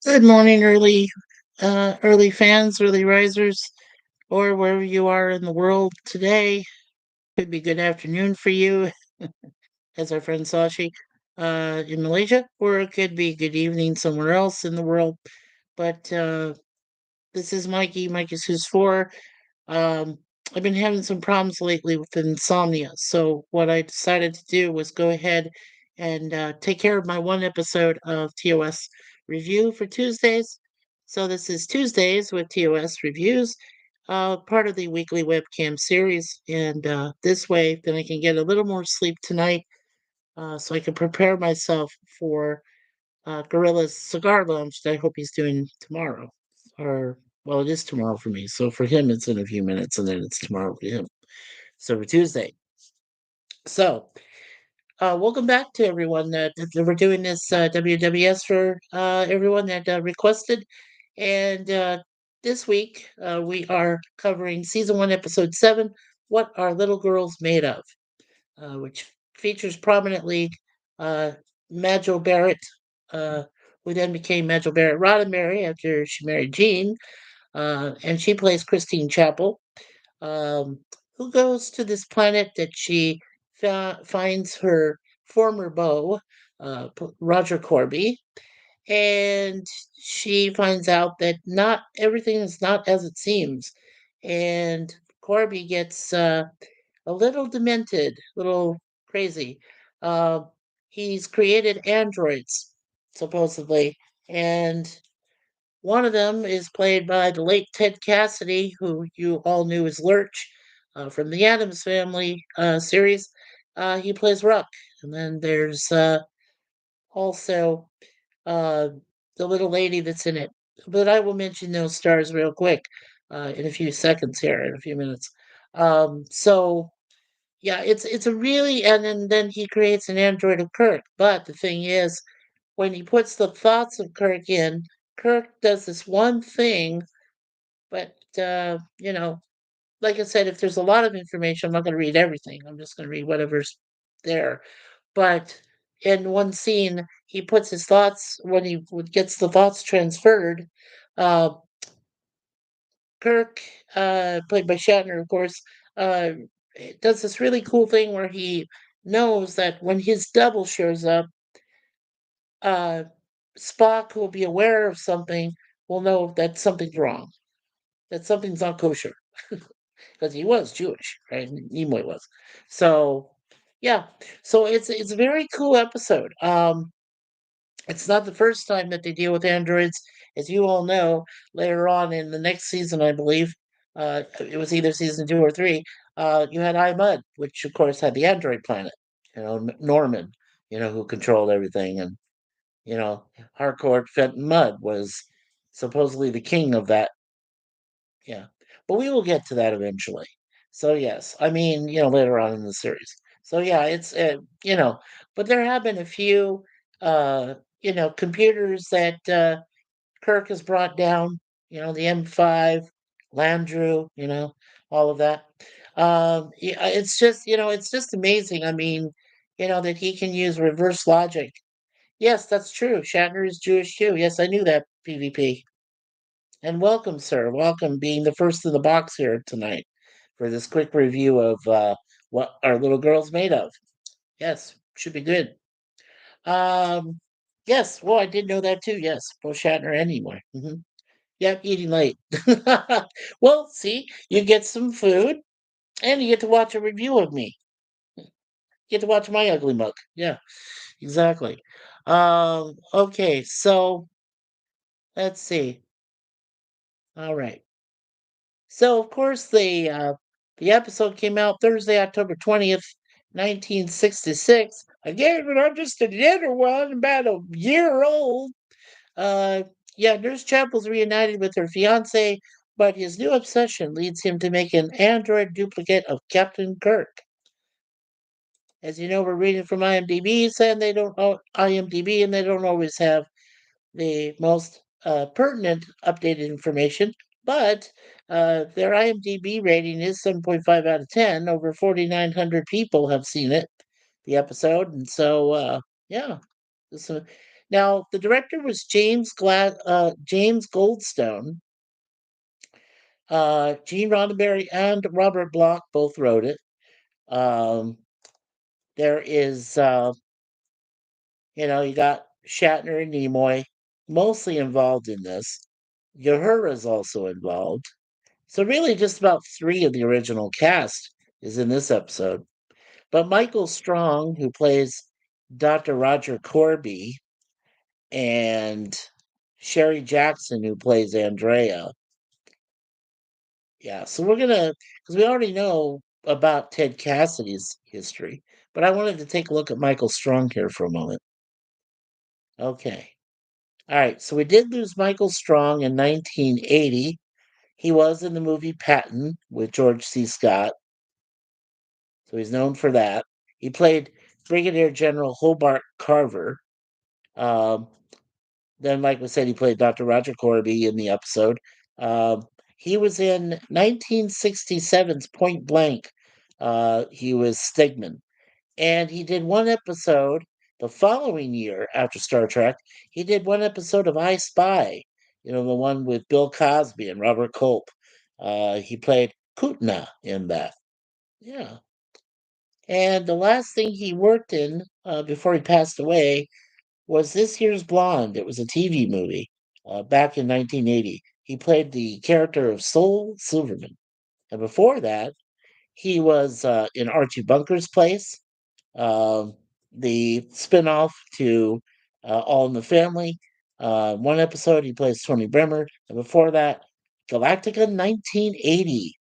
Good morning, early fans, early risers, or wherever you are in the world today. Could be good afternoon for you, as our friend Sashi, in Malaysia, or it could be good evening somewhere else in the world. But this is MikeySuzeFour. Um, I've been having some problems lately with insomnia, so what I decided to do was go ahead and take care of my one episode of TOS review for Tuesdays. So this is Tuesdays with TOS reviews, part of the weekly webcam series, and this way, then I can get a little more sleep tonight, so I can prepare myself for Gorilla's cigar lunch that I hope he's doing tomorrow. Or, well, it is tomorrow for me. So for him, it's in a few minutes, and then it's tomorrow for him. So for Tuesday. So, welcome back to everyone. We're doing this WWS for everyone that requested. And this week, we are covering season one, episode 7, What Are Little Girls Made Of? Which features prominently uh, Majel Barrett, uh, who then became Majel Barrett Roddenberry after she married Gene, and she plays Christine Chapel, um, who goes to this planet that she finds her former beau, Roger Corby, and she finds out that not everything is not as it seems, and Corby gets a little demented, a little crazy. Uh, he's created androids, supposedly, and one of them is played by the late Ted Cassidy, who you all knew as Lurch from the Addams Family series. He plays Ruck. And then there's also uh, the little lady that's in it. But I will mention those stars real quick in a few seconds here, in a few minutes. So yeah, it's a really and then he creates an android of Kirk. But the thing is, when he puts the thoughts of Kirk in, Kirk does this one thing, but like I said, if there's a lot of information, I'm not gonna read everything. I'm just gonna read whatever's there. But in one scene, he puts his thoughts when he gets the thoughts transferred, uh, Kirk, played by Shatner, of course, uh, does this really cool thing where he knows that when his double shows up, uh, Spock, who will be aware of something, will know that something's wrong, that something's not kosher, because he was Jewish, right? Nimoy was. So, yeah. So it's a very cool episode. It's not the first time that they deal with androids, as you all know. Later on in the next season, I believe, it was either season 2 or 3. You had I Mud, which of course had the android planet. Norman, who controlled everything, and Harcourt Fenton Mudd was supposedly the king of that. Yeah, but we will get to that eventually. So yes, I mean, later on in the series. So yeah, it's but there have been a few computers that Kirk has brought down. The M5, Landru, all of that. Yeah, it's just amazing. I mean, that he can use reverse logic. Yes, that's true. Shatner is Jewish too. Yes, I knew that. PvP. And welcome, sir. Welcome, being the first in the box here tonight for this quick review of what our little girl's made of. Yes, should be good. Um, yes, well, I did know that too. Yes, both Shatner and Nimoy. Yep, eating late. Well, see, you get some food and you get to watch a review of me. You get to watch my ugly mug. Yeah, exactly. Okay, so let's see. All right. So of course the episode came out Thursday, October 20th, 1966. Again, but I'm just a little one, about a year old. Uh, yeah, Nurse Chapel's reunited with her fiance, but his new obsession leads him to make an android duplicate of Captain Kirk. As you know, we're reading from IMDb, and they don't IMDb, and they don't always have the most pertinent updated information, but their IMDb rating is 7.5 out of 10. Over 4,900 people have seen it, the episode, and so yeah, this, Now, the director was James Goldstone. Gene Roddenberry and Robert Bloch both wrote it. Um, there is, you got Shatner and Nimoy mostly involved in this. Uhura's also involved. So really, just about three of the original cast is in this episode. But Michael Strong, who plays Dr. Roger Corby, and Sherry Jackson, who plays Andrea. Yeah, so we're gonna, because we already know about Ted Cassidy's history, but I wanted to take a look at Michael Strong here for a moment. Okay. All right, so we did lose Michael Strong in 1980. He was in the movie Patton with George C. Scott, so he's known for that. He played Brigadier General Hobart Carver. Um, then, like we said, he played Dr. Roger Corby in the episode. Um, he was in 1967's Point Blank. He was Stegman. And he did one episode the following year after Star Trek. He did one episode of I Spy, the one with Bill Cosby and Robert Culp. He played Kutna in that. Yeah. And the last thing he worked in before he passed away was This Year's Blonde. It was a TV movie back in 1980. He played the character of Sol Silverman. And before that, he was in Archie Bunker's Place, um, the spinoff to All in the Family. One episode, he plays Tony Bremer. And before that, Galactica 1980.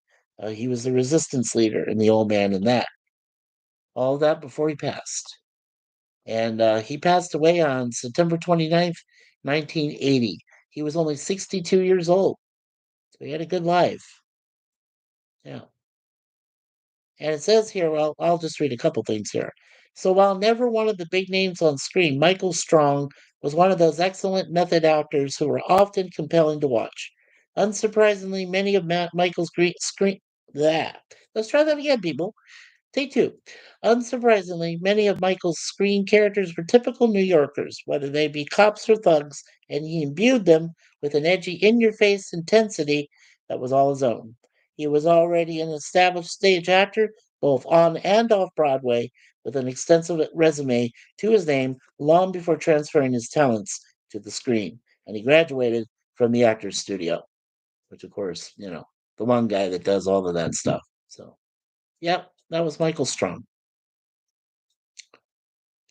He was the resistance leader and the old man in that. All that before he passed. And he passed away on September 29th, 1980. He was only 62 years old. So he had a good life. Yeah. And it says here, well, I'll just read a couple things here. So while never one of the big names on screen, Michael Strong was one of those excellent method actors who were often compelling to watch. Unsurprisingly, many of Michael's great screen. That. Let's try that again, people. Take two. Unsurprisingly, many of Michael's screen characters were typical New Yorkers, whether they be cops or thugs, and he imbued them with an edgy, in your face intensity that was all his own. He was already an established stage actor, both on and off Broadway, with an extensive resume to his name long before transferring his talents to the screen. And he graduated from the Actors Studio, which, of course, the one guy that does all of that stuff. So. Yep, that was Michael Strong.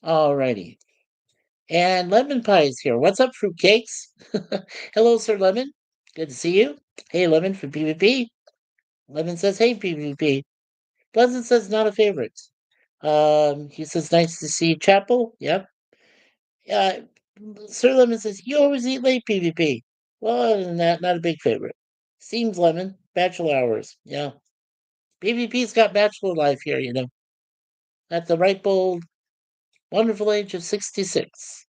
Alrighty. And Lemon Pie is here. What's up, fruitcakes? Hello, Sir Lemon. Good to see you. Hey, Lemon from PvP. Lemon says, hey, PvP. Pleasant says, not a favorite. He says, nice to see you, Chapel. Yep. Uh, Sir Lemon says, you always eat late, PvP. Well, other than that, not a big favorite. Seems Lemon. Bachelor hours. Yeah. PvP's got bachelor life here, At the ripe old wonderful age of 66.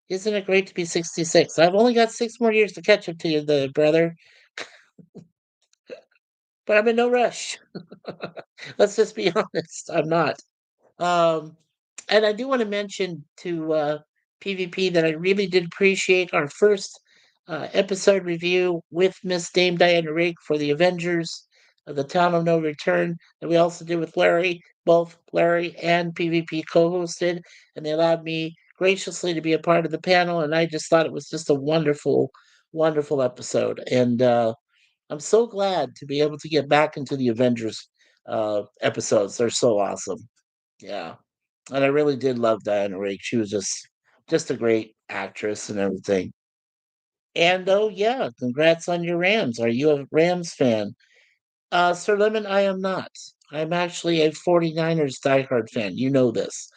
Isn't it great to be 66? I've only got 6 more years to catch up to you, brother, but I'm in no rush. Let's just be honest, I'm not. Um, and I do want to mention to PvP that I really did appreciate our first episode review with Miss Dame Diana Rigg for the Avengers of the Town of No Return that we also did with Larry. Both Larry and PvP co-hosted, and they allowed me graciously to be a part of the panel. And I just thought it was just a wonderful, wonderful episode. And I'm so glad to be able to get back into the Avengers episodes. They're so awesome. Yeah. And I really did love Diana Rigg. She was just a great actress and everything. And oh yeah, congrats on your Rams. Are you a Rams fan? Sir Lemon, I am not. I'm actually a 49ers diehard fan. You know this.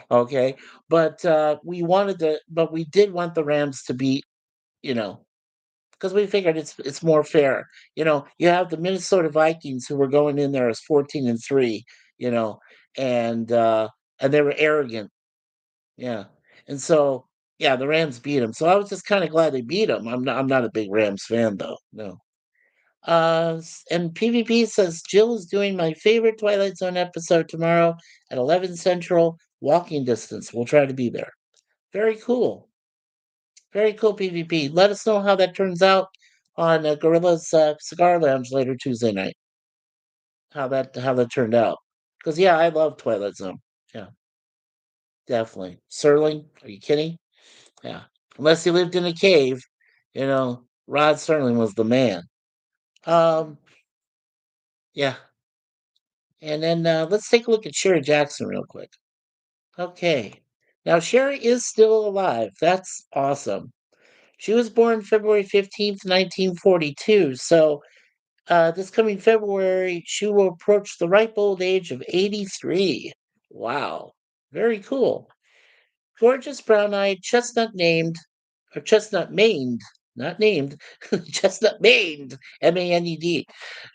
Okay. But we did want the Rams to beat, you know, because we figured it's more fair. You have the Minnesota Vikings who were going in there as 14-3, you know, and and they were arrogant. Yeah. And so yeah, the Rams beat them. So I was just kind of glad they beat them. I'm not a big Rams fan though. No. And PvP says Jill is doing my favorite Twilight Zone episode tomorrow at 11 Central, walking distance. We'll try to be there. Very cool. Very cool, PvP. Let us know how that turns out on Gorilla's Cigar Lounge later Tuesday night. How that turned out. Because yeah, I love Twilight Zone. Yeah, definitely. Serling, are you kidding? Yeah. Unless he lived in a cave, Rod Serling was the man. Um, yeah. And then let's take a look at Sherry Jackson real quick. Okay. Now Sherry is still alive. That's awesome. She was born February 15th, 1942. So this coming February, she will approach the ripe old age of 83. Wow. Very cool. Gorgeous brown-eyed, chestnut maned, not named, chestnut maned, Maned.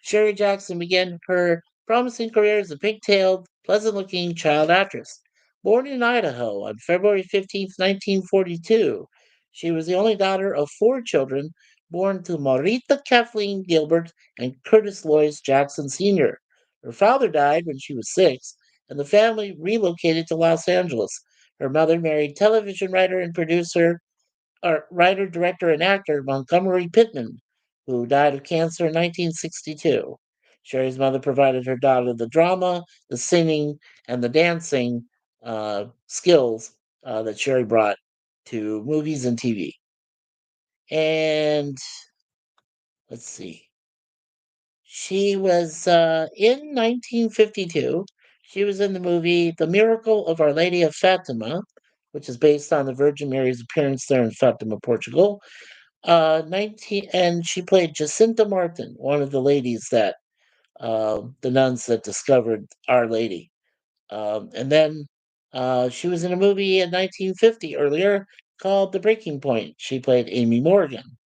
Sherry Jackson began her promising career as a pigtailed, pleasant-looking child actress. Born in Idaho on February 15th, 1942, she was the only daughter of four children born to Marita Kathleen Gilbert and Curtis Lois Jackson Sr. Her father died when she was 6, and the family relocated to Los Angeles. Her mother married television writer and producer, or writer, director, and actor Montgomery Pittman, who died of cancer in 1962. Sherry's mother provided her daughter the drama, the singing, and the dancing skills that Sherry brought to movies and TV. And let's see. She was in 1952. She was in the movie The Miracle of Our Lady of Fatima, which is based on the Virgin Mary's appearance there in Fatima, Portugal. 19, and she played Jacinta Martin, one of the ladies that the nuns that discovered Our Lady. And then she was in a movie in 1950 earlier called The Breaking Point. She played Amy Morgan.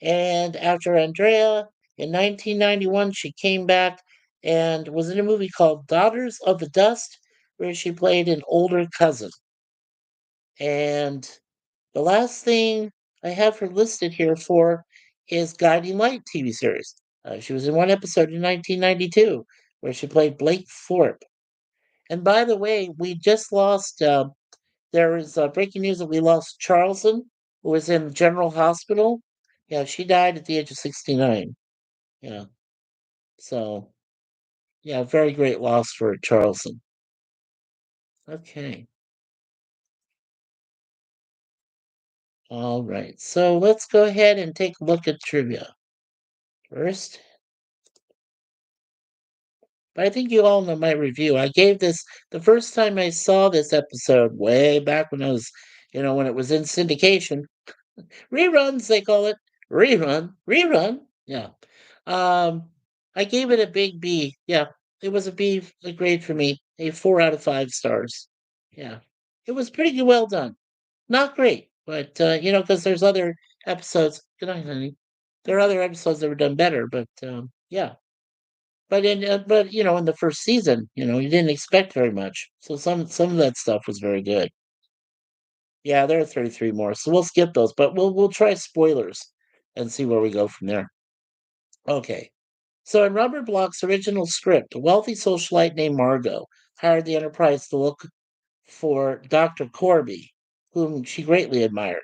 And after Andrea, in 1991, she came back and was in a movie called Daughters of the Dust, where she played an older cousin. And the last thing I have her listed here for is Guiding Light TV series. She was in one episode in 1992 where she played Blake Thorpe. And by the way, we just lost, there is breaking news that we lost Charleston, who was in General Hospital. Yeah, she died at the age of 69. Yeah. So, yeah, very great loss for Charleston. Okay. All right. So let's go ahead and take a look at trivia. First, but I think you all know my review. I gave this the first time I saw this episode way back when I was, when it was in syndication. Reruns, they call it. Rerun. Yeah. Um, I gave it a big B. Yeah. It was a grade for me. A 4 out of 5 stars. Yeah. It was pretty well done. Not great, but because there's other episodes. Good night, honey. There are other episodes that were done better, but yeah. But in the first season, you didn't expect very much. So some of that stuff was very good. Yeah, there are 33 more, so we'll skip those, but we'll try spoilers and see where we go from there. Okay. So in Robert Bloch's original script, a wealthy socialite named Margot hired the Enterprise to look for Dr. Corby, whom she greatly admired.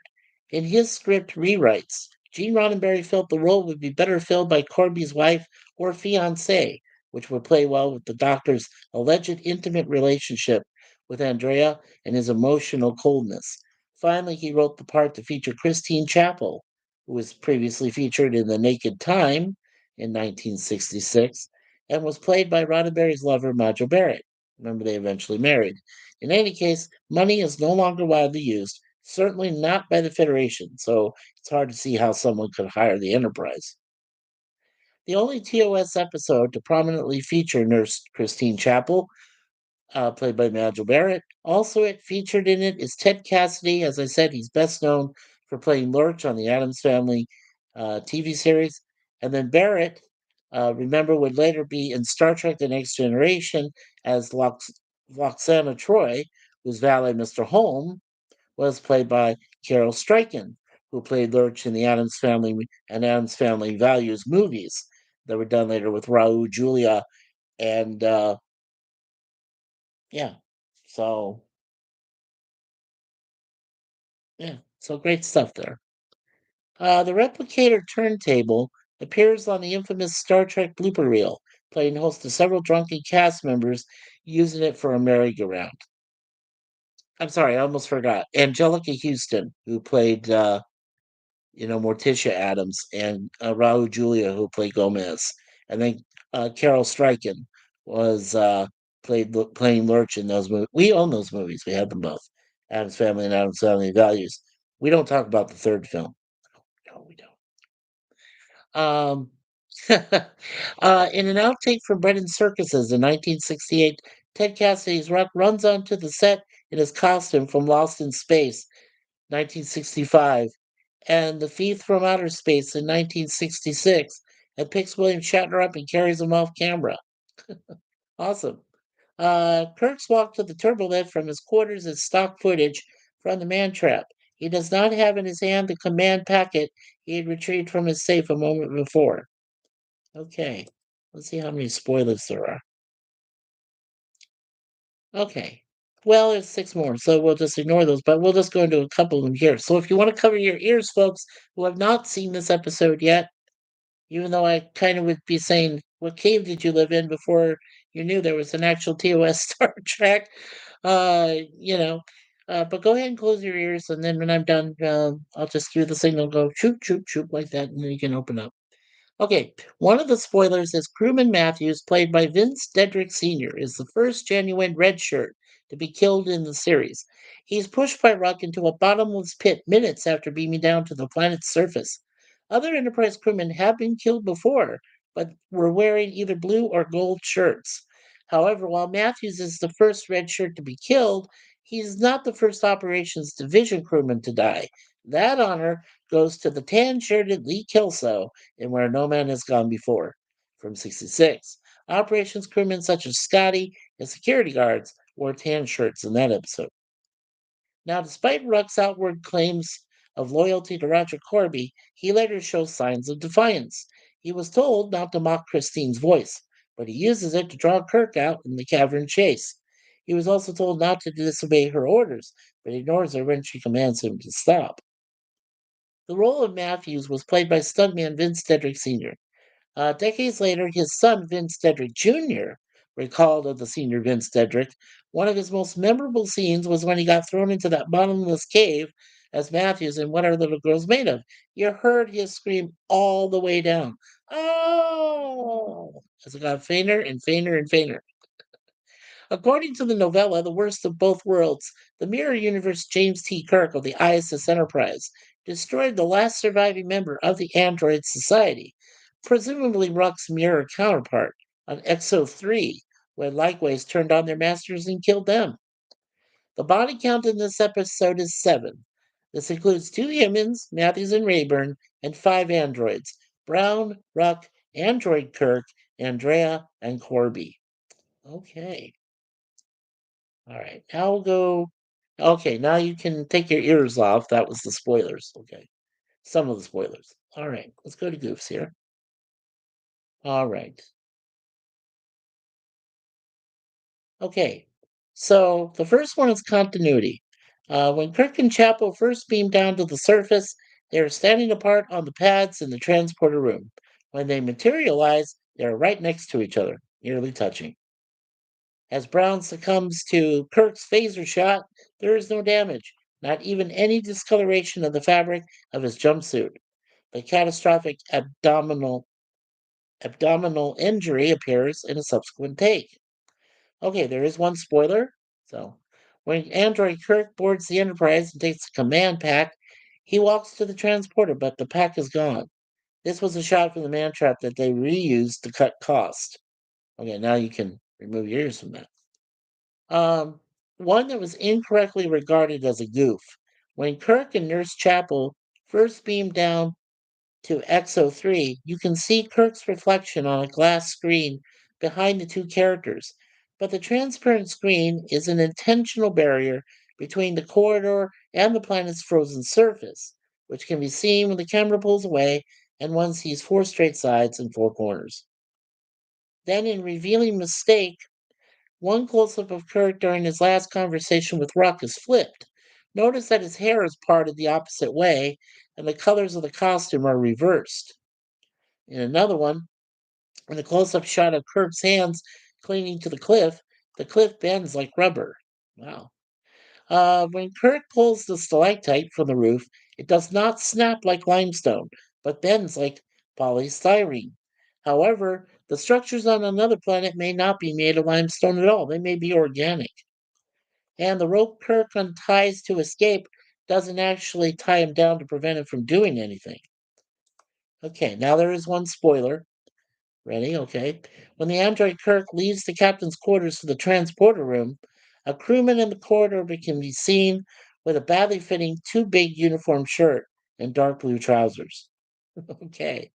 In his script rewrites, Gene Roddenberry felt the role would be better filled by Corby's wife or fiancée, which would play well with the Doctor's alleged intimate relationship with Andrea and his emotional coldness. Finally, he wrote the part to feature Christine Chapel, who was previously featured in The Naked Time in 1966 and was played by Roddenberry's lover, Madra Barrett. Remember, they eventually married. In any case, money is no longer widely used, certainly not by the Federation, so it's hard to see how someone could hire the Enterprise. The only TOS episode to prominently feature Nurse Christine Chapel, played by Majel Barrett. Also, it featured in it is Ted Cassidy. As I said, he's best known for playing Lurch on the Addams Family TV series. And then Barrett, remember, would later be in Star Trek The Next Generation as Loxana Troy, whose valet, Mr. Holm, was played by Carol Struyken, who played Lurch in the Addams Family and Addams Family Values movies that were done later with Raul Julia and yeah. So Yeah, so great stuff there. The replicator turntable appears on the infamous Star Trek blooper reel, playing host to several drunken cast members using it for a merry-go-round. I'm sorry, I almost forgot. Angelica Houston, who played Morticia Adams, and Raul Julia, who played Gomez, and then Carol Struyken was playing Lurch in those movies. We own those movies. We had them both. Adams Family and Adams Family Values. We don't talk about the third film. No, we don't. Um, in an outtake from Brennan Circuses in 1968, Ted Cassidy's Rock runs onto the set in his costume from Lost in Space, 1965, and The Thief from Outer Space in 1966, and picks William Shatner up and carries him off camera. Awesome. Kurtz walked to the turbolet from his quarters as stock footage from the man trap. He does not have in his hand the command packet he had retrieved from his safe a moment before. Okay, let's see how many spoilers there are. Okay. Well, there's 6 more, so we'll just ignore those, but we'll just go into a couple of them here. So if you wanna cover your ears, folks, who have not seen this episode yet, even though I kinda would be saying, "What cave did you live in?" before you knew there was an actual TOS Star Trek, you know, but go ahead and close your ears, and then when I'm done, I'll just do the signal, go, "Choop, choop, choop," like that, and then you can open up. Okay, one of the spoilers is crewman Matthews, played by Vince Dedrick Sr., is the first genuine red shirt to be killed in the series. He's pushed by Ruck into a bottomless pit minutes after beaming down to the planet's surface. Other Enterprise crewmen have been killed before, but were wearing either blue or gold shirts. However, while Matthews is the first red shirt to be killed, he's not the first Operations Division crewman to die. That honor goes to the tan shirted Lee Kelso and Where No Man Has Gone Before from 66. Operations crewmen such as Scotty and security guards wore tan shirts in that episode. Now, despite Ruck's outward claims of loyalty to Roger Corby, he later shows signs of defiance. He was told not to mock Christine's voice, but he uses it to draw Kirk out in the cavern chase. He was also told not to disobey her orders, but ignores her when she commands him to stop. The role of Matthews was played by stuntman Vince Dedrick Sr. Decades later, his son Vince Dedrick Jr. recalled of the senior Vince Dedrick. One of his most memorable scenes was when he got thrown into that bottomless cave as Matthews in What Are Little Girls Made Of. You heard his scream all the way down. Oh! As it got fainter and fainter and fainter. According to the novella The Worst of Both Worlds, the Mirror Universe James T. Kirk of the ISS Enterprise destroyed the last surviving member of the Android Society, presumably Ruck's mirror counterpart on Exo 3, when likewise turned on their masters and killed them. The body count in this episode is 7. This includes 2 humans, Matthews and Rayburn, and 5 androids, Brown, Ruck, Android Kirk, Andrea, and Corby. Okay. All right, now we'll go. Okay, now you can take your ears off. That was the spoilers. Okay, some of the spoilers. All right, let's go to goofs here. All right. Okay, so the first one is continuity. When Kirk and Chapel first beam down to the surface, they are standing apart on the pads in the transporter room. When they materialize, they are right next to each other, nearly touching. As Brown succumbs to Kirk's phaser shot, there is no damage, not even any discoloration of the fabric of his jumpsuit. But catastrophic abdominal injury appears in a subsequent take. Okay, there is one spoiler. So, when Android Kirk boards the Enterprise and takes the command pack, he walks to the transporter, but the pack is gone. This was a shot from the man trap that they reused to cut cost. Okay, now you can remove your ears from that. Um, One that was incorrectly regarded as a goof. When Kirk and Nurse Chapel first beam down to Exo 3, you can see Kirk's reflection on a glass screen behind the 2 characters. But the transparent screen is an intentional barrier between the corridor and the planet's frozen surface, which can be seen when the camera pulls away and one sees 4 straight sides and 4 corners. Then, in revealing mistake, one close-up of Kirk during his last conversation with Ruck is flipped. Notice that his hair is parted the opposite way, and the colors of the costume are reversed. In another one, in a close up shot of Kirk's hands clinging to the cliff bends like rubber. Wow. When Kirk pulls the stalactite from the roof, it does not snap like limestone, but bends like polystyrene. However, the structures on another planet may not be made of limestone at all. They may be organic. And the rope Kirk unties to escape doesn't actually tie him down to prevent him from doing anything. Okay, now there is one spoiler. Ready? Okay. When the android Kirk leaves the captain's quarters for the transporter room, a crewman in the corridor can be seen with a badly fitting too big uniform shirt and dark blue trousers. Okay.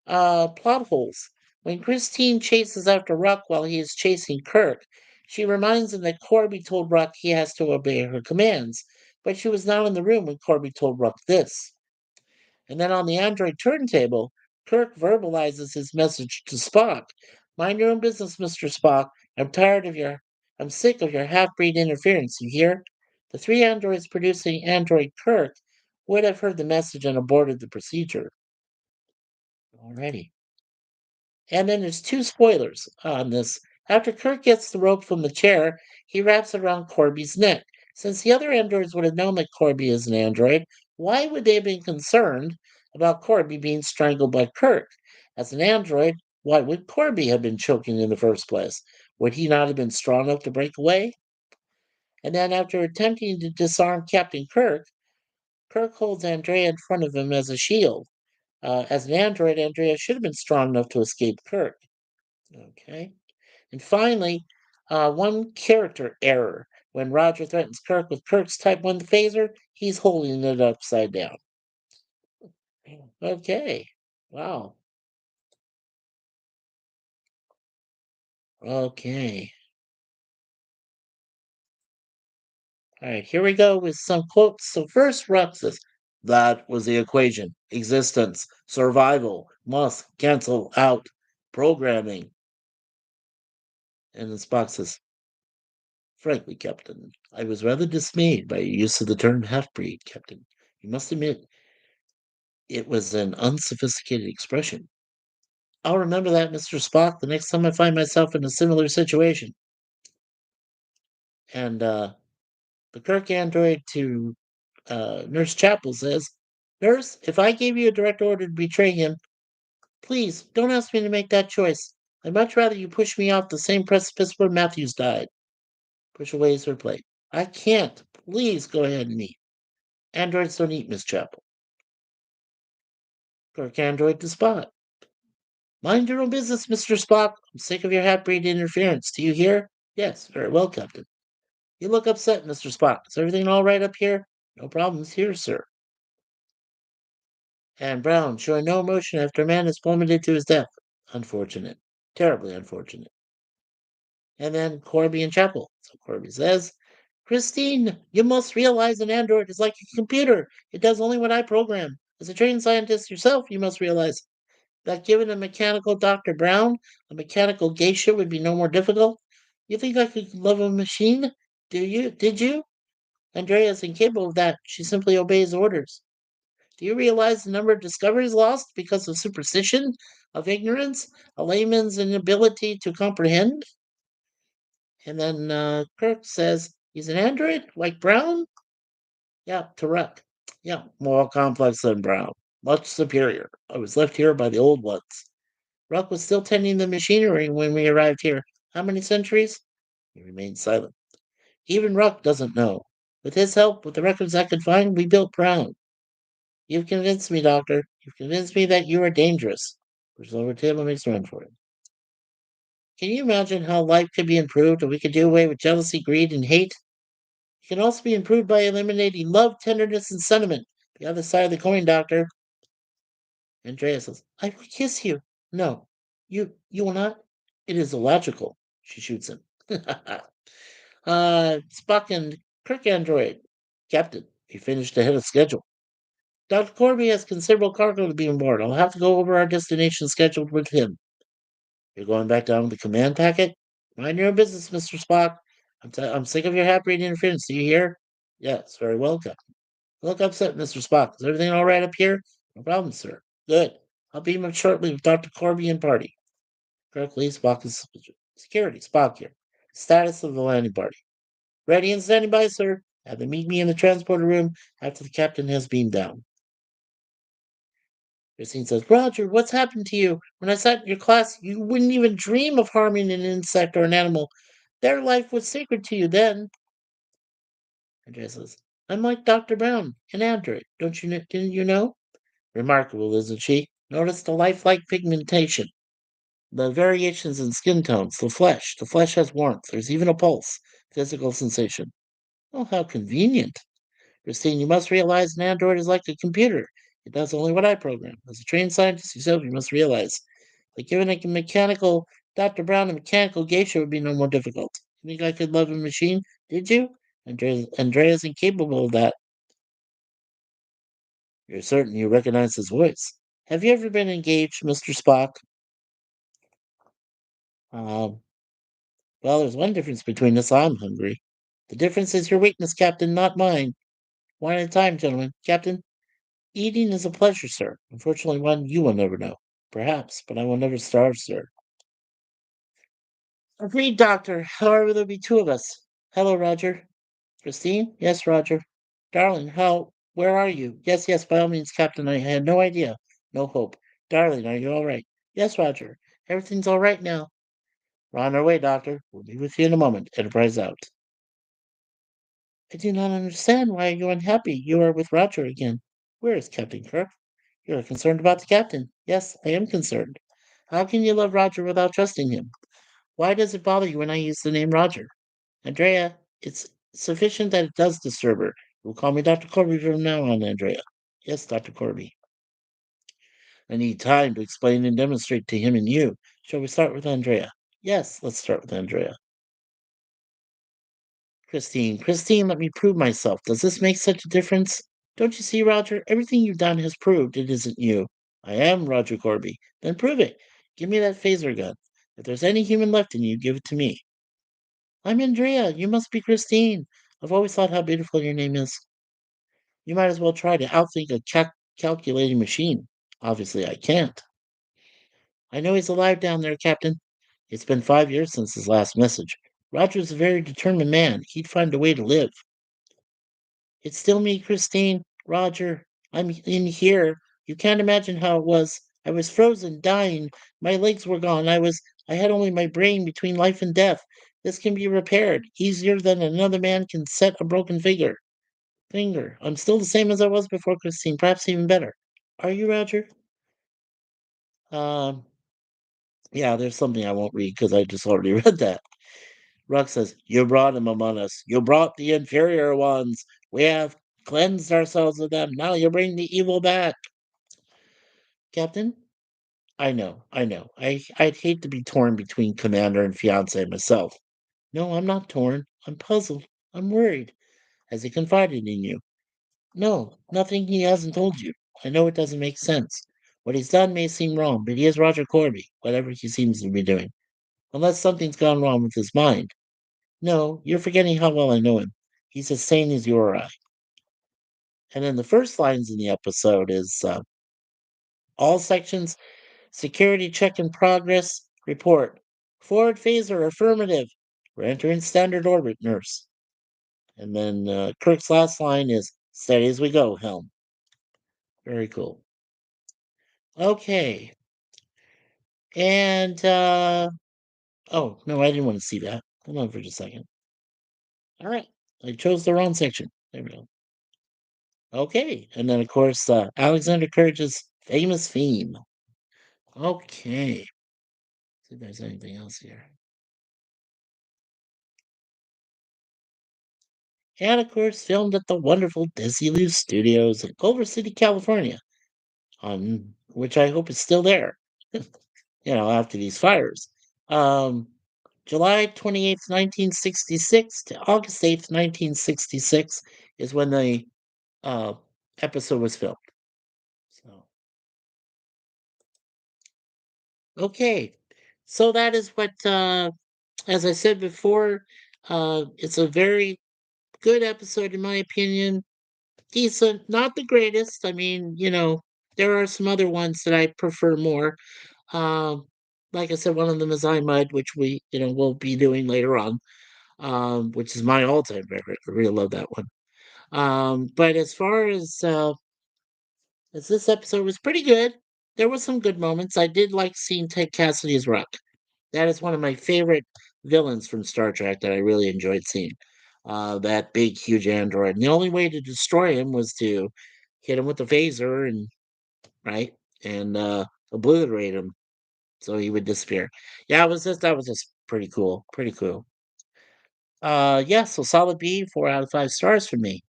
Plot holes. When Christine chases after Ruck while he is chasing Kirk, she reminds him that Corby told Ruck he has to obey her commands, but she was not in the room when Corby told Ruck this. And then on the Android turntable, Kirk verbalizes his message to Spock. Mind your own business, Mr. Spock. I'm sick of your half-breed interference, you hear? The three androids producing Android Kirk would have heard the message and aborted the procedure. Alrighty. And then there's two spoilers on this. After Kirk gets the rope from the chair, he wraps it around Corby's neck. Since the other androids would have known that Corby is an android, why would they have been concerned about Corby being strangled by Kirk? As an android, why would Corby have been choking in the first place? Would he not have been strong enough to break away? And then, after attempting to disarm Captain Kirk, Kirk holds Andrea in front of him as a shield. As an android, Andrea should have been strong enough to escape Kirk. Okay. And finally, one character error. When Roger threatens Kirk with Kirk's Type 1 phaser, he's holding it upside down. Okay. Wow. Okay. All right, here we go with some quotes. So first, Rock says, that was the equation. Existence, survival, must cancel out programming. And then Spock says, frankly, Captain, I was rather dismayed by your use of the term half-breed, Captain. You must admit, it was an unsophisticated expression. I'll remember that, Mr. Spock, the next time I find myself in a similar situation. And the Kirk android to Nurse Chapel says, Nurse, if I gave you a direct order to betray him, please don't ask me to make that choice. I'd much rather you push me off the same precipice where Matthews died. Push away his plate. I can't. Please go ahead and eat. Androids don't eat, Miss Chapel. Kirk android to Spock. Mind your own business, Mr. Spock. I'm sick of your half-breed interference. Do you hear? Yes, very well, Captain. You look upset, Mr. Spock. Is everything all right up here? No problems here, sir. And Brown, showing no emotion after a man has plummeted to his death. Unfortunate. Terribly unfortunate. And then Corby and Chapel. So Corby says, Christine, you must realize an android is like a computer. It does only what I program. As a trained scientist yourself, you must realize that given a mechanical Dr. Brown, a mechanical geisha would be no more difficult. You think I could love a machine? Do you? Did you? Andrea is incapable of that. She simply obeys orders. Do you realize the number of discoveries lost because of superstition, of ignorance, a layman's inability to comprehend? And then Kirk says, he's an android like Brown? Yeah, Tarek. Yeah, more complex than Brown. Much superior. I was left here by the old ones. Ruck was still tending the machinery when we arrived here. How many centuries? He remained silent. Even Ruck doesn't know. With his help, with the records I could find, we built Brown. You've convinced me, Doctor. You've convinced me that you are dangerous. Pushes over the table and makes a run for it. Can you imagine how life could be improved if we could do away with jealousy, greed, and hate? It can also be improved by eliminating love, tenderness, and sentiment. The other side of the coin, Doctor. Andreas says, I will kiss you. No, you will not. It is illogical. She shoots him. Spock and Kirk android. Captain, we finished ahead of schedule. Dr. Corby has considerable cargo to be on board. I'll have to go over our destination scheduled with him. You're going back down with the command packet? Mind your own business, Mr. Spock. I'm sick of your half-breed interference. Do you hear? Yes, very welcome. Look upset, Mr. Spock. Is everything all right up here? No problem, sir. Good. I'll beam up shortly with Dr. Corby and party. Correctly, Spock is security. Spock here. Status of the landing party. Ready and standing by, sir. Have them meet me in the transporter room after the captain has beamed down. Christine says, Roger, what's happened to you? When I sat in your class, you wouldn't even dream of harming an insect or an animal. Their life was sacred to you then. Andrea says, I'm like Dr. Brown, an android. Didn't you know? Remarkable, isn't she? Notice the lifelike pigmentation, the variations in skin tones, the flesh. The flesh has warmth. There's even a pulse, physical sensation. Oh, how convenient. Christine, you must realize an android is like a computer. It does only what I program. As a trained scientist yourself, you must realize that given a mechanical Dr. Brown, a mechanical geisha would be no more difficult. You think I could love a machine? Did you? Andrea's incapable of that. You're certain you recognize his voice. Have you ever been engaged, Mr. Spock? Um, well, there's one difference between us. I'm hungry. The difference is your weakness, Captain, not mine. One at a time, gentlemen. Captain, eating is a pleasure, sir. Unfortunately, one you will never know. Perhaps, but I will never starve, sir. Agreed, Doctor. However, there'll be two of us. Hello, Roger. Christine? Yes, Roger. Darling, where are you? Yes, yes, by all means, Captain. I had no idea. No hope. Darling, are you all right? Yes, Roger. Everything's all right now. We're on our way, Doctor. We'll be with you in a moment. Enterprise out. I do not understand. Why are you unhappy? You are with Roger again. Where is Captain Kirk? You are concerned about the captain. Yes, I am concerned. How can you love Roger without trusting him? Why does it bother you when I use the name Roger? Andrea, it's sufficient that it does disturb her. You'll call me Dr. Corby from now on, Andrea. Yes, Dr. Corby. I need time to explain and demonstrate to him and you. Shall we start with Andrea? Yes, let's start with Andrea. Christine, let me prove myself. Does this make such a difference? Don't you see, Roger? Everything you've done has proved it isn't you. I am Roger Corby. Then prove it. Give me that phaser gun. If there's any human left in you, give it to me. I'm Andrea. You must be Christine. I've always thought how beautiful your name is. You might as well try to outthink a calculating machine. Obviously, I can't. I know he's alive down there, Captain. It's been 5 years since his last message. Roger's a very determined man. He'd find a way to live. It's still me, Christine. Roger, I'm in here. You can't imagine how it was. I was frozen, dying. My legs were gone. I had only my brain between life and death. This can be repaired easier than another man can set a broken finger. I'm still the same as I was before, Christine, perhaps even better. Are you, Roger? Um, yeah, there's something I won't read because I just already read that. Rock says, You brought him among us. You brought the inferior ones. We have cleansed ourselves of them. Now you bring the evil back. Captain? I know. I'd hate to be torn between commander and fiance myself. No, I'm not torn. I'm puzzled. I'm worried. Has he confided in you? No, nothing he hasn't told you. I know it doesn't make sense. What he's done may seem wrong, but he is Roger Corby, whatever he seems to be doing. Unless something's gone wrong with his mind. No, you're forgetting how well I know him. He's as sane as you or I. And then the first lines in the episode is all sections, security check in progress, report. Forward phaser, affirmative. We're entering standard orbit, nurse. And then Kirk's last line is steady as we go, Helm. Very cool. Okay. And oh no, I didn't want to see that. Hold on for just a second. All right. I chose the wrong section. There we go. Okay. And then of course Alexander Courage's famous theme. Okay. See if there's anything else here. And of course, filmed at the wonderful Desilu Studios in Culver City, California, on which I hope is still there, after these fires. Um, July 28th, 1966 to August 8th, 1966 is when the uh, episode was filmed. So, okay. So that is what, as I said before, it's a very good episode in my opinion. Decent, not the greatest. I mean, there are some other ones that I prefer more. Um, like I said, one of them is I Mud, which we'll be doing later on, which is my all-time favorite. I really love that one. But as far as this episode was pretty good, there were some good moments. I did like seeing Ted Cassidy's Rock. That is one of my favorite villains from Star Trek that I really enjoyed seeing. That big, huge android. And the only way to destroy him was to hit him with the phaser and right and obliterate him so he would disappear. Yeah, that was just pretty cool. Pretty cool. Yeah, so solid B, 4 out of 5 stars for me.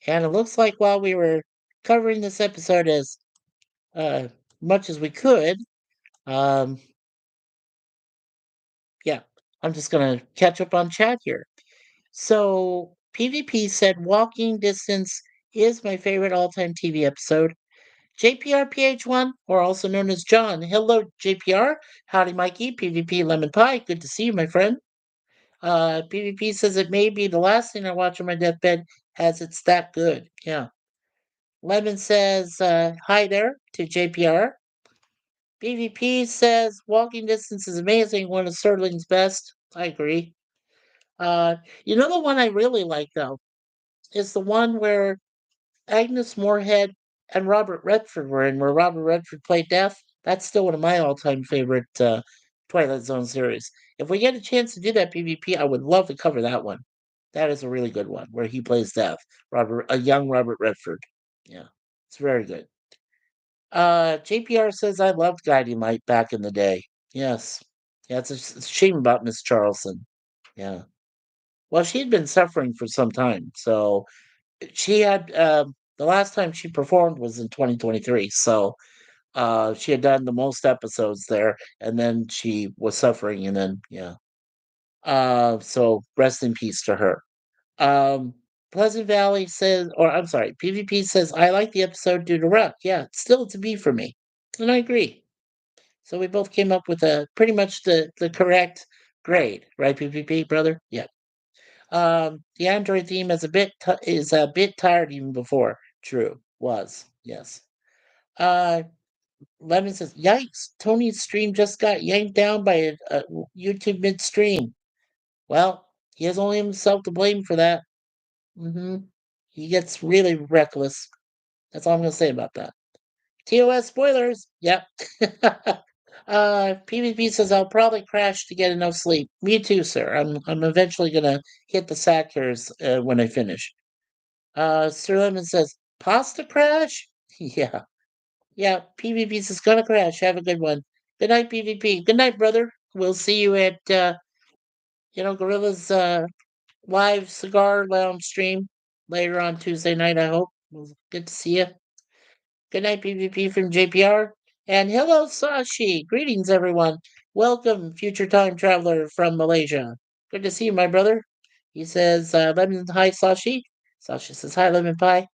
And it looks like while we were covering this episode as uh much as we could, um, yeah, I'm just gonna catch up on chat here. So PvP said Walking Distance is my favorite all-time TV episode. JPRPH1, or also known as John. Hello, JPR. Howdy, Mikey. PvP Lemon Pie. Good to see you, my friend. PvP says it may be the last thing I watch on my deathbed as it's that good. Yeah. Lemon says, hi there to JPR. PvP says Walking Distance is amazing, one of Sterling's best. I agree. Uh, the one I really like, though, is the one where Agnes Moorehead and Robert Redford were in, where Robert Redford played Death. That's still one of my all-time favorite Twilight Zone series. If we get a chance to do that PvP, I would love to cover that one. That is a really good one, where he plays Death, a young Robert Redford. Yeah, it's very good. JPR says I loved Guiding Light back in the day. Yes, yeah, it's a shame about Miss Charleston. Yeah, well, she had been suffering for some time, so she had the last time she performed was in 2023. So she had done the most episodes there, and then she was suffering, and then yeah. So rest in peace to her. Um, Pleasant Valley says, or I'm sorry, PvP says I like the episode due to Ruck. Yeah, it's still it's a B for me, and I agree. So we both came up with a pretty much the correct grade, right? PvP brother, yeah. The Android theme is a bit tired even before. True, was yes. Uh, Lemon says, "Yikes! Tony's stream just got yanked down by a YouTube midstream. Well, he has only himself to blame for that. hmm He gets really reckless. That's all I'm gonna say about that. TOS spoilers. Yep. PvP says I'll probably crash to get enough sleep. Me too, sir. I'm eventually gonna hit the Sackers when I finish. Sir Lemon says, pasta crash? Yeah. Yeah, PvP's is gonna crash. Have a good one. Good night, PvP. Good night, brother. We'll see you at Gorilla's live cigar lounge stream later on Tuesday night, I hope. Good to see you. Good night, PvP from JPR. And hello, Sashi. Greetings, everyone. Welcome, future time traveler from Malaysia. Good to see you, my brother. He says, Lemon, hi, Sashi. Sashi says, hi, Lemon Pie.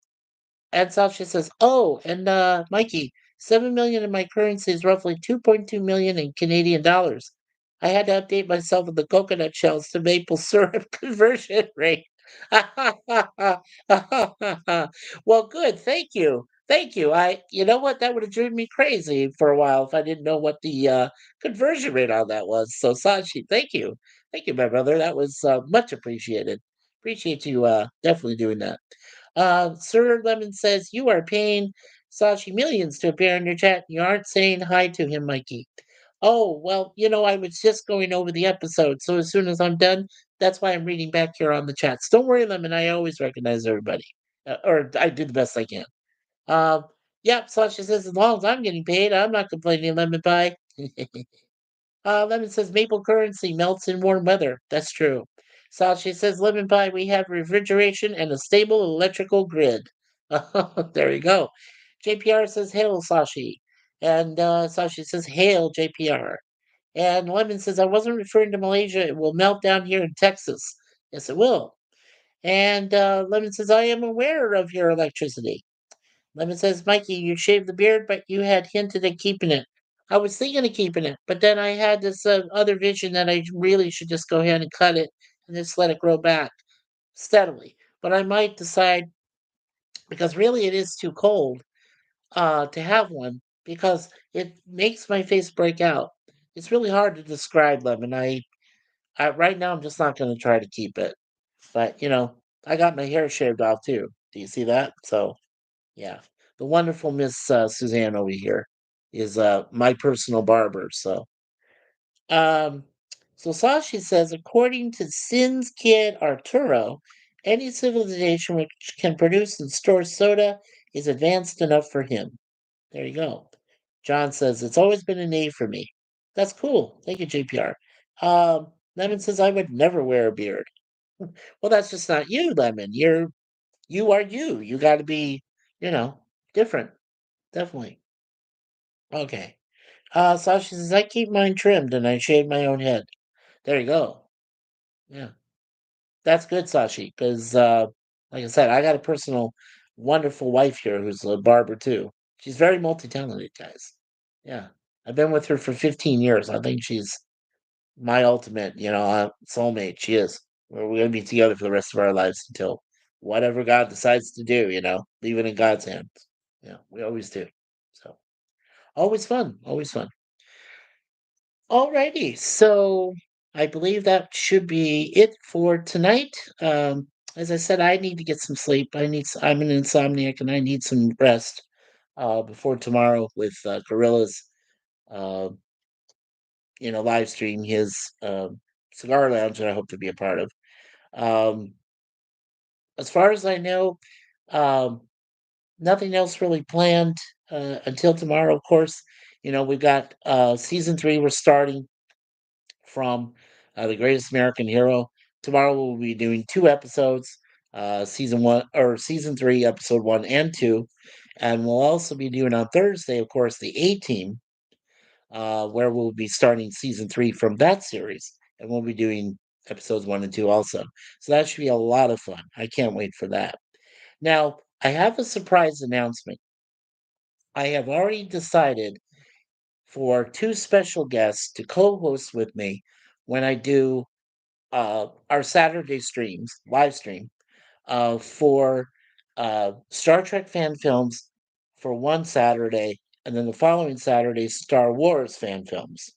And Sasha says, "Oh, and Mikey, 7 million in my currency is roughly 2.2 million in Canadian dollars. I had to update myself with the coconut shells to maple syrup conversion rate." Well, good. Thank you. Thank you. You know what? That would have driven me crazy for a while if I didn't know what the conversion rate on that was. So, Sashi, thank you. Thank you, my brother. That was much appreciated. Appreciate you definitely doing that. Sir Lemon says, you are paying Sashi millions to appear in your chat. You aren't saying hi to him, Mikey. Oh, well, I was just going over the episode. So as soon as I'm done, that's why I'm reading back here on the chats. Don't worry, Lemon. I always recognize everybody. Or I do the best I can. Um, yep, Sasha says, as long as I'm getting paid, I'm not complaining, Lemon Pie. Lemon says maple currency melts in warm weather. That's true. Sashi says lemon pie. We have refrigeration and a stable electrical grid. There you go. JPR says hail Sashi, and Sashi says hail JPR. And Lemon says I wasn't referring to Malaysia. It will melt down here in Texas. Yes, it will. And Lemon says I am aware of your electricity. Lemon says, Mikey, you shaved the beard, but you had hinted at keeping it. I was thinking of keeping it, but then I had this other vision that I really should just go ahead and cut it and just let it grow back. steadily. But I might decide, because really it is too cold to have one, because it makes my face break out. It's really hard to describe lemon. I right now I'm just not going to try to keep it. But I got my hair shaved off too. Do you see that? So yeah, the wonderful Miss Suzanne over here is my personal barber. Um, so Sashi says, according to Sin's kid Arturo, any civilization which can produce and store soda is advanced enough for him. There you go. John says, it's always been an A for me. That's cool. Thank you, JPR. Lemon says, I would never wear a beard. Well, that's just not you, Lemon. You are you. You got to be, you know, different. Definitely. Okay. Sasha says, I keep mine trimmed and I shave my own head. There you go. Yeah. That's good, Sashi, because like I said, I got a personal wonderful wife here who's a barber too. She's very multi-talented, guys. Yeah. I've been with her for 15 years. I think she's my ultimate, soulmate. She is. We're gonna be together for the rest of our lives until whatever God decides to do, leave it in God's hands. Yeah, we always do. So always fun, always fun. Alrighty, so I believe that should be it for tonight. As I said, I need to get some sleep. I'm an insomniac and I need some rest before tomorrow with Gorilla's uh, live stream his cigar lounge that I hope to be a part of. Um, as far as I know, um, nothing else really planned until tomorrow. Of course, we've got season 3. We're starting from The Greatest American Hero. Tomorrow we'll be doing 2 episodes, season 3, episode 1 and 2, and we'll also be doing on Thursday, of course, the A Team, where we'll be starting season 3 from that series, and we'll be doing episodes 1 and 2 also. So that should be a lot of fun. I can't wait for that. Now, I have a surprise announcement. I have already decided for 2 special guests to co-host with me when I do our Saturday streams, live stream, for Star Trek fan films for one Saturday, and then the following Saturday, Star Wars fan films.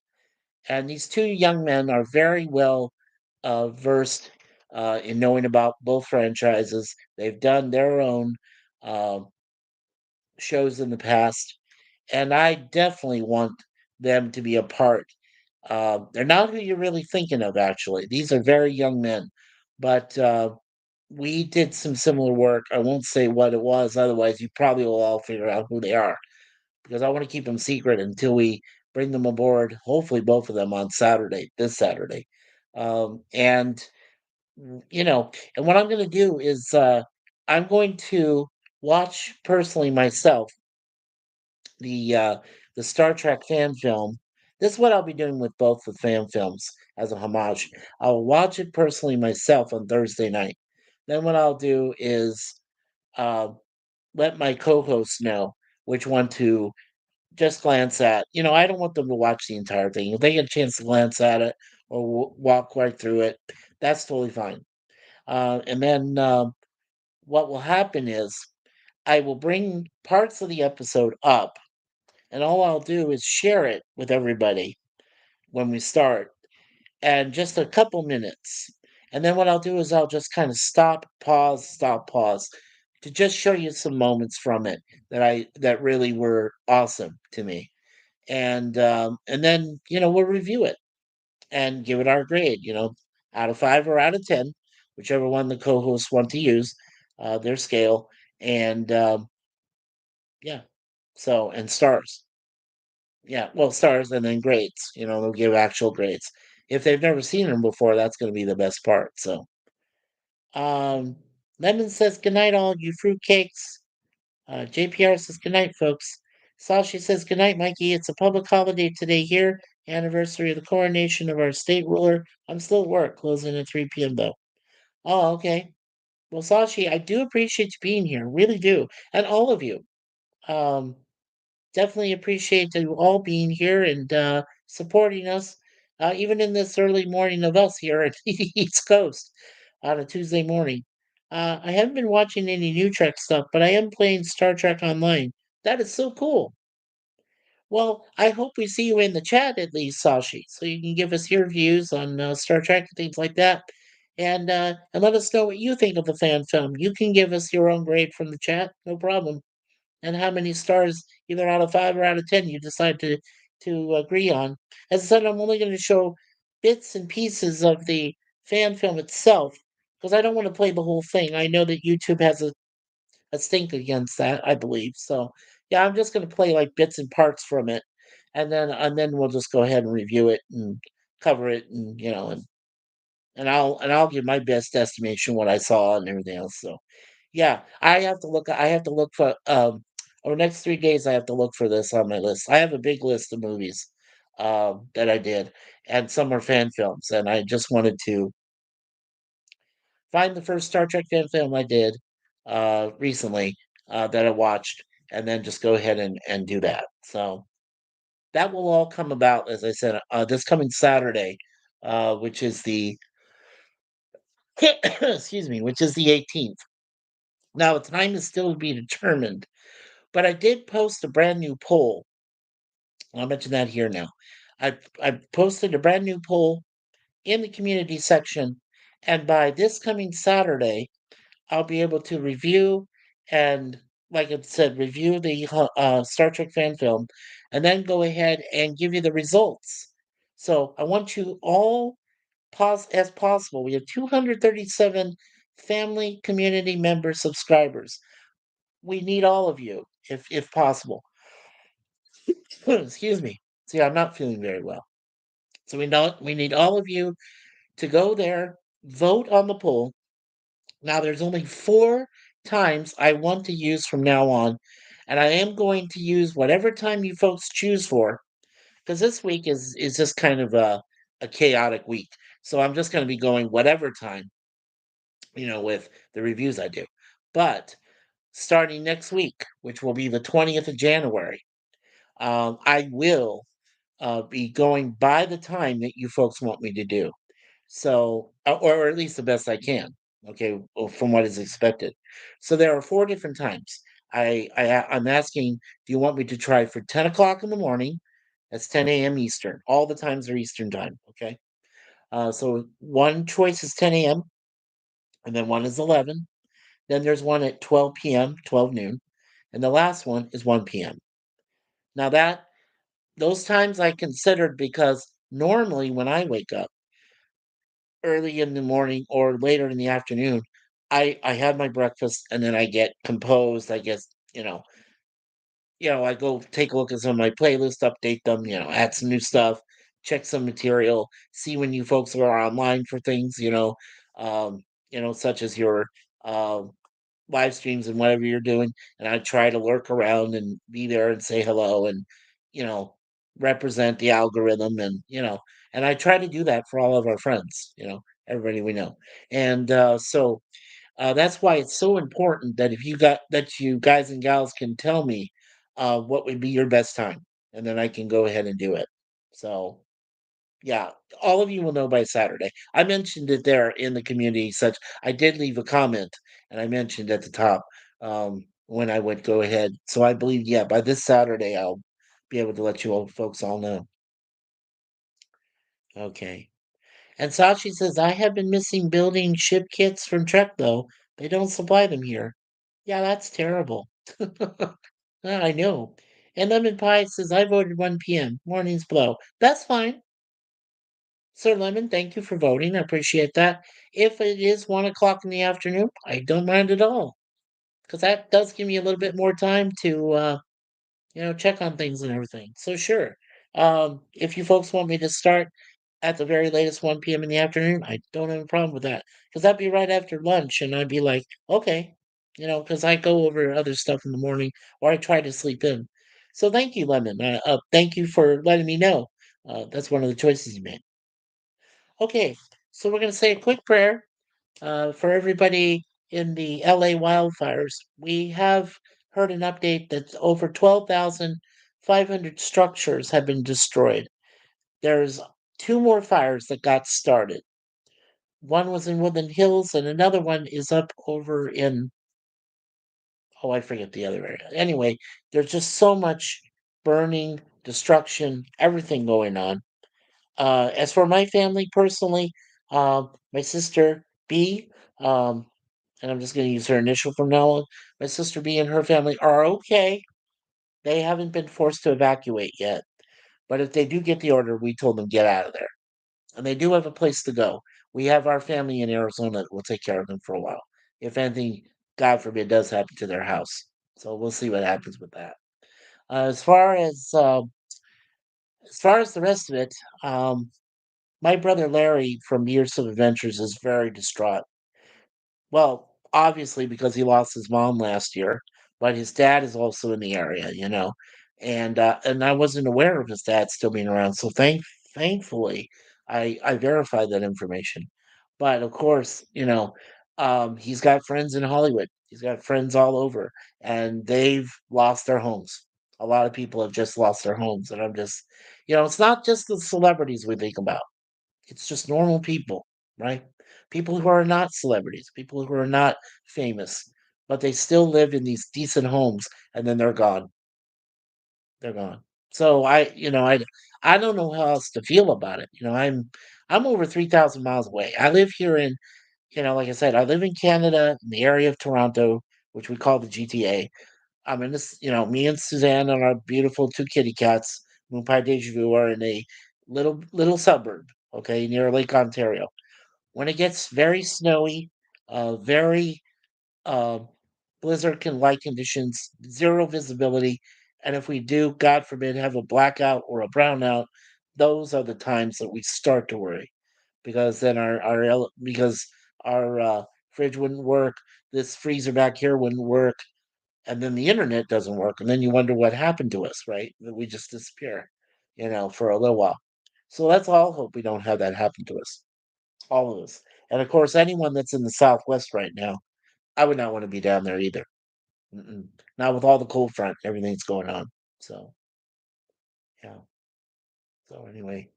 And these 2 young men are very well versed in knowing about both franchises. They've done their own uh, shows in the past, and I definitely want them to be a part. They're not who you're really thinking of, actually. These are very young men, but we did some similar work. I won't say what it was, otherwise, you probably will all figure out who they are, because I want to keep them secret until we bring them aboard, hopefully, both of them on Saturday, this Saturday. And, and what I'm going to do is I'm going to watch personally myself the uh, the Star Trek fan film. This is what I'll be doing with both the fan films as a homage. I'll watch it personally myself on Thursday night. Then what I'll do is uh, let my co-hosts know which one to just glance at. I don't want them to watch the entire thing. If they get a chance to glance at it or walk right through it, that's totally fine. And then what will happen is I will bring parts of the episode up, and all I'll do is share it with everybody when we start, and just a couple minutes. And then what I'll do is I'll just kind of stop, pause to just show you some moments from it that really were awesome to me. And then we'll review it and give it our grade, out of 5 or out of 10, whichever one the co-hosts want to use, their scale. And yeah, so, and stars. Yeah, well, stars and then grades. They'll give actual grades. If they've never seen them before, that's going to be the best part. So, um, Lemon says goodnight, all you fruitcakes. JPR says goodnight, folks. Sashi says goodnight, Mikey. It's a public holiday today here, anniversary of the coronation of our state ruler. I'm still at work, closing at 3 p.m. though. Oh, okay. Well, Sashi, I do appreciate you being here, really do, and all of you. Um, Definitely appreciate you all being here and supporting us, even in this early morning of us here at the East Coast. on a Tuesday morning. I haven't been watching any new Trek stuff, but I am playing Star Trek Online. That is so cool. Well, I hope we see you in the chat at least, Sashi, so you can give us your views on Star Trek and things like that, and let us know what you think of the fan film. You can give us your own grade from the chat, no problem, and how many stars, either out of 5 or out of 10, you decide to agree on. As I said, I'm only going to show bits and pieces of the fan film itself because I don't want to play the whole thing. I know that YouTube has a stink against that, I believe. So yeah, I'm just going to play like bits and parts from it, and then we'll just go ahead and review it and cover it, and and I'll give my best estimation what I saw and everything else. So yeah, I have to look. I have to look for over the next 3 days. I have to look for this on my list. I have a big list of movies that I did, and some are fan films, and I just wanted to find the first Star Trek fan film I did recently that I watched, and then just go ahead and do that. So that will all come about, as I said, this coming Saturday, which is the excuse me, which is the 18th. Now, the time is still to be determined, but I did post a brand new poll. I'll mention that here now. I posted a brand new poll in the community section, and by this coming Saturday, I'll be able to review and, like I said, review the Star Trek fan film, and then go ahead and give you the results. So I want you all as possible. We have 237 family community member subscribers. We need all of you, if possible. Excuse me. See, I'm not feeling very well, so we need all of you to go there, vote on the poll. Now, there's only 4 times I want to use from now on, and I am going to use whatever time you folks choose for, because this week is just kind of a chaotic week. So I'm just going to be going whatever time, with the reviews I do. But starting next week, which will be the 20th of January, I will be going by the time that you folks want me to do. So, or at least the best I can. Okay, well, from what is expected. So there are 4 different times. I'm asking, do you want me to try for 10 o'clock in the morning? That's 10 a.m. Eastern. All the times are Eastern time. Okay. So one choice is 10 a.m. and then one is 11. Then there's one at 12 p.m., 12 noon, and the last one is 1 p.m. Now those times I considered because normally when I wake up early in the morning or later in the afternoon, I have my breakfast and then I get composed. I guess I go take a look at some of my playlists, update them, add some new stuff, check some material, see when you folks are online for things, um, such as your um live streams and whatever you're doing, and I try to lurk around and be there and say hello and, you know, represent the algorithm and I try to do that for all of our friends, everybody we know. And that's why it's so important that if you guys and gals can tell me what would be your best time, and then I can go ahead and do it. So yeah, all of you will know by Saturday. I mentioned it there in the community. Such I did leave a comment, and I mentioned at the top when I would go ahead. So I believe, yeah, by this Saturday, I'll be able to let you all folks all know. Okay. And Sachi says, I have been missing building ship kits from Trek, though. They don't supply them here. Yeah, that's terrible. I know. And Lemon Pie says, I voted 1 p.m. Mornings blow. That's fine. Sir Lemon, thank you for voting. I appreciate that. If it is 1 o'clock in the afternoon, I don't mind at all. Because that does give me a little bit more time to, check on things and everything. So sure. If you folks want me to start at the very latest 1 p.m. in the afternoon, I don't have a problem with that. Because that'd be right after lunch, and I'd be like, okay, because I go over other stuff in the morning, or I try to sleep in. So thank you, Lemon. Thank you for letting me know. That's one of the choices you made. Okay, so we're going to say a quick prayer for everybody in the LA wildfires. We have heard an update that over 12,500 structures have been destroyed. There's 2 more fires that got started. One was in Woodland Hills, and another one is up over in, oh, I forget the other area. Anyway, there's just so much burning, destruction, everything going on. As for my family personally, my sister B, um, and I'm just going to use her initial from now on. My sister B and her family are okay. They haven't been forced to evacuate yet. But if they do get the order, we told them get out of there. And they do have a place to go. We have our family in Arizona that will take care of them for a while. If anything, God forbid, does happen to their house. So we'll see what happens with that. Uh, as far as uh, as far as the rest of it, um, my brother Larry from Years of Adventures is very distraught. Well, obviously because he lost his mom last year, but his dad is also in the area, and I wasn't aware of his dad still being around. So thankfully, I verified that information. But of course, he's got friends in Hollywood. He's got friends all over, and they've lost their homes. A lot of people have just lost their homes, and I'm just, it's not just the celebrities we think about. It's just normal people, right? People who are not celebrities, people who are not famous, but they still live in these decent homes, and then they're gone. They're gone. So I don't know how else to feel about it. I'm over 3,000 miles away. I live here in, like I said, I live in Canada, in the area of Toronto, which we call the GTA. I'm in this, me and Suzanne and our beautiful two kitty cats, Moon Pie Deja Vu, are in a little suburb, okay, near Lake Ontario. When it gets very snowy, very uh, blizzard can like conditions, zero visibility, and if we do, God forbid, have a blackout or a brownout, those are the times that we start to worry because then because our fridge wouldn't work, this freezer back here wouldn't work, and then the internet doesn't work, and then you wonder what happened to us, right? That we just disappear, for a little while. So let's all hope we don't have that happen to us, all of us. And of course, anyone that's in the Southwest right now, I would not want to be down there either. Mm-mm. Not with all the cold front, everything that's going on. So yeah. So anyway,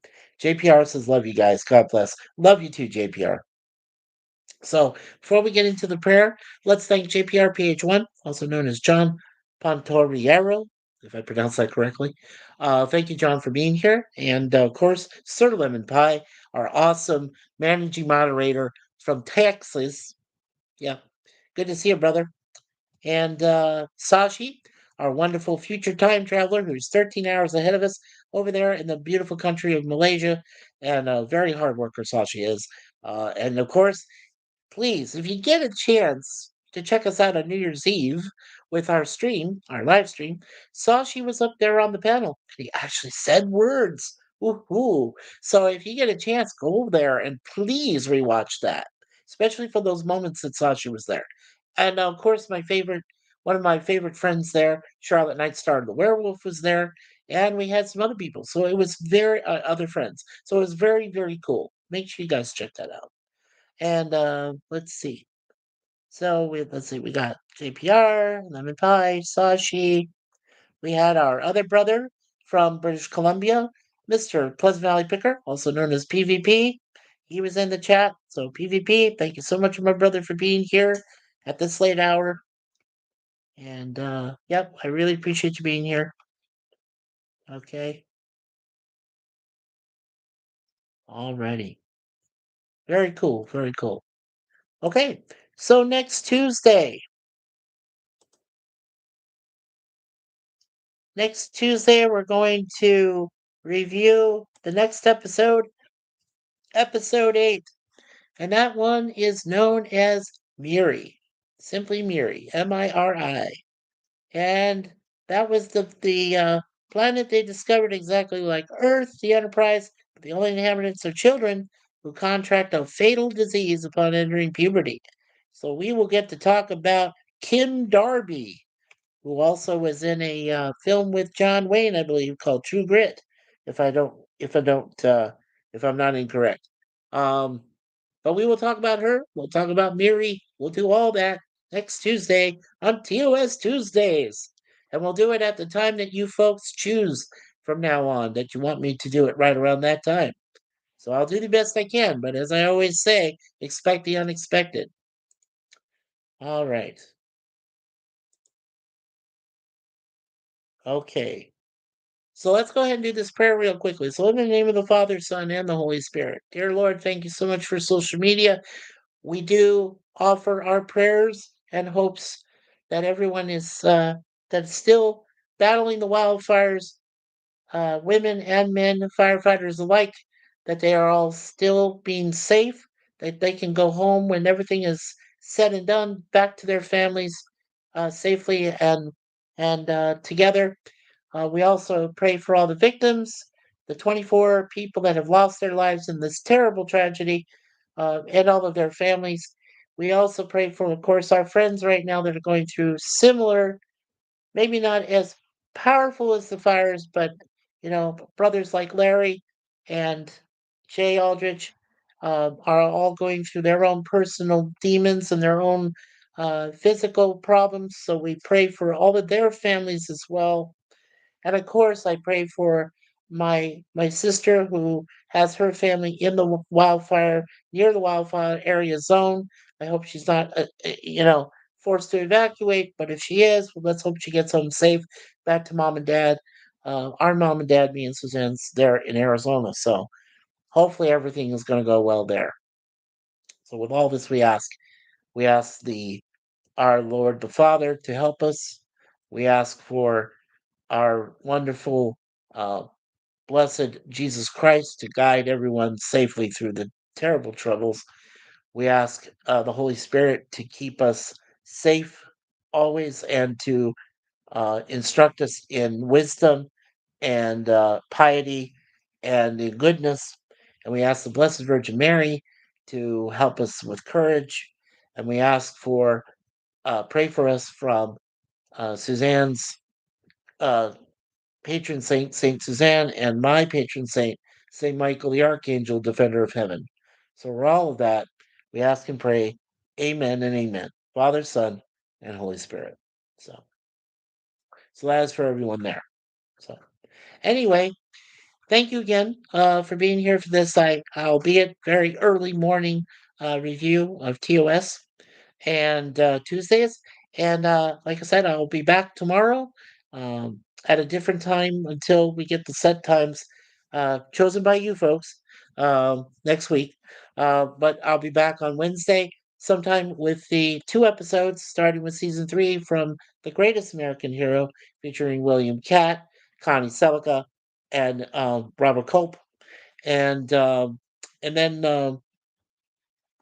JPR says, "Love you guys. God bless. Love you too, JPR." So before we get into the prayer, let's thank JPR PH1, also known as John Pontoriero, if I pronounce that correctly. Thank you, John, for being here. And of course, Sir Lemon Pie, our awesome managing moderator from Texas. Yeah, good to see you, brother. And Sashi, our wonderful future time traveler who's 13 hours ahead of us over there in the beautiful country of Malaysia. And a very hard worker, Sashi is. And of course, please, if you get a chance to check us out on New Year's Eve with our stream, our live stream, Sashi was up there on the panel. He actually said words. Woohoo. So if you get a chance, go over there and please rewatch that, especially for those moments that Sashi was there. And of course, one of my favorite friends there, Charlotte Nightstar the Werewolf, was there, and we had some other people. So it was very other friends. So it was very, very cool. Make sure you guys check that out. And let's see. Let's see, we got JPR, Lemon Pie, Sashi. We had our other brother from British Columbia, Mr. Pleasant Valley Picker, also known as PvP. He was in the chat. So PvP, thank you so much, my brother, for being here at this late hour. And yep, I really appreciate you being here. Okay. Alrighty. Very cool. Very cool. Okay. So next Tuesday, we're going to review the next episode 8, and that one is known as Miri, simply Miri, Miri, and that was the planet they discovered exactly like Earth, the Enterprise, but the only inhabitants are children who contract a fatal disease upon entering puberty. So we will get to talk about Kim Darby, who also was in a film with John Wayne, I believe, called True Grit. If I'm not incorrect. Um, but we will talk about her. We'll talk about Miri. We'll do all that next Tuesday on TOS Tuesdays, and we'll do it at the time that you folks choose from now on. That you want me to do it right around that time. So I'll do the best I can, but as I always say, expect the unexpected. All right. Okay. So let's go ahead and do this prayer real quickly. So in the name of the Father, Son, and the Holy Spirit. Dear Lord, thank you so much for social media. We do offer our prayers and hopes that everyone is that's still battling the wildfires, women and men, firefighters alike, that they are all still being safe, that they can go home when everything is said and done, back to their families safely and together. We also pray for all the victims, the 24 people that have lost their lives in this terrible tragedy, and all of their families. We also pray for, of course, our friends right now that are going through similar, maybe not as powerful as the fires, but brothers like Larry and Jay Aldrich are all going through their own personal demons and their own physical problems. So we pray for all of their families as well. And of course, I pray for my sister who has her family in the wildfire, near the wildfire area zone. I hope she's not, forced to evacuate. But if she is, well, let's hope she gets home safe, back to mom and dad. Our mom and dad, me and Suzanne's there in Arizona. So hopefully everything is going to go well there. So with all this, we ask the our Lord the Father to help us. We ask for our wonderful, uh, blessed Jesus Christ to guide everyone safely through the terrible troubles. We ask the Holy Spirit to keep us safe always and to instruct us in wisdom and piety and in goodness. And we ask the Blessed Virgin Mary to help us with courage. And we ask for, pray for us from Suzanne's uh, patron saint, Saint Suzanne, and my patron saint, Saint Michael the Archangel, defender of heaven. So, for all of that, we ask and pray, Amen and Amen. Father, Son, and Holy Spirit. So, so that is for everyone there. So, anyway, thank you again for being here for this, albeit very early morning review of TOS and Tuesdays. And like I said, I'll be back tomorrow at a different time until we get the set times chosen by you folks next week. But I'll be back on Wednesday sometime with the 2 episodes, starting with season 3 from The Greatest American Hero, featuring William Catt, Connie Selica, and Robert Culp. And then of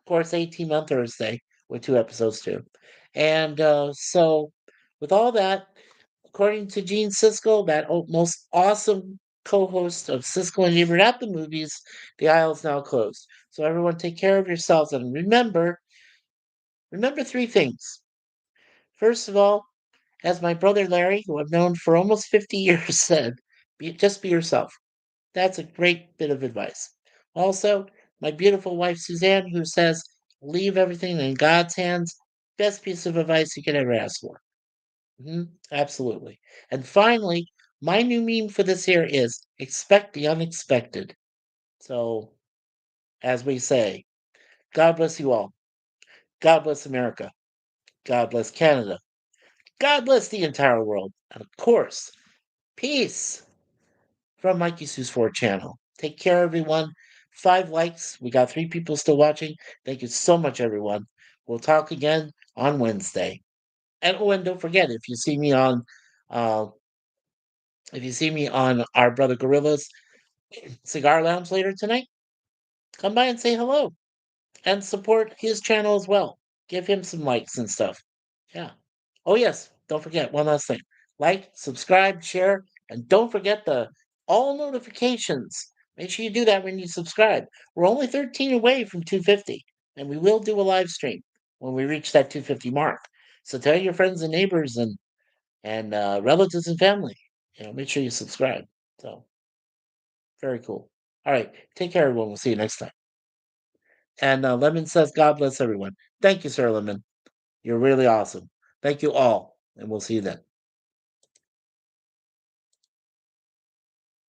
course, 18 on Thursday with 2 episodes too. And so, with all that, according to Gene Siskel, that most awesome co-host of Siskel and Ebert at the movies, the aisle is now closed. So everyone, take care of yourselves and remember 3 things. First of all, as my brother Larry, who I've known for almost 50 years, said, just be yourself. That's a great bit of advice. Also, my beautiful wife Suzanne, who says, leave everything in God's hands. Best piece of advice you could ever ask for. Absolutely. And finally, my new meme for this year is expect the unexpected. So, as we say, God bless you all. God bless America. God bless Canada. God bless the entire world. And of course, peace from MikeySuzeFour channel. Take care, everyone. 5 likes. We got 3 people still watching. Thank you so much, everyone. We'll talk again on Wednesday. And oh, and don't forget, uh, if you see me on our brother Gorilla's cigar lounge later tonight, come by and say hello and support his channel as well. Give him some likes and stuff. Yeah. Oh, yes. Don't forget one last thing. Like, subscribe, share, and don't forget the all notifications. Make sure you do that when you subscribe. We're only 13 away from 250, and we will do a live stream when we reach that 250 mark. So tell your friends and neighbors and relatives and family. Make sure you subscribe. So very cool. All right. Take care, everyone. We'll see you next time. And Lemon says, God bless everyone. Thank you, Sir Lemon. You're really awesome. Thank you all, and we'll see you then.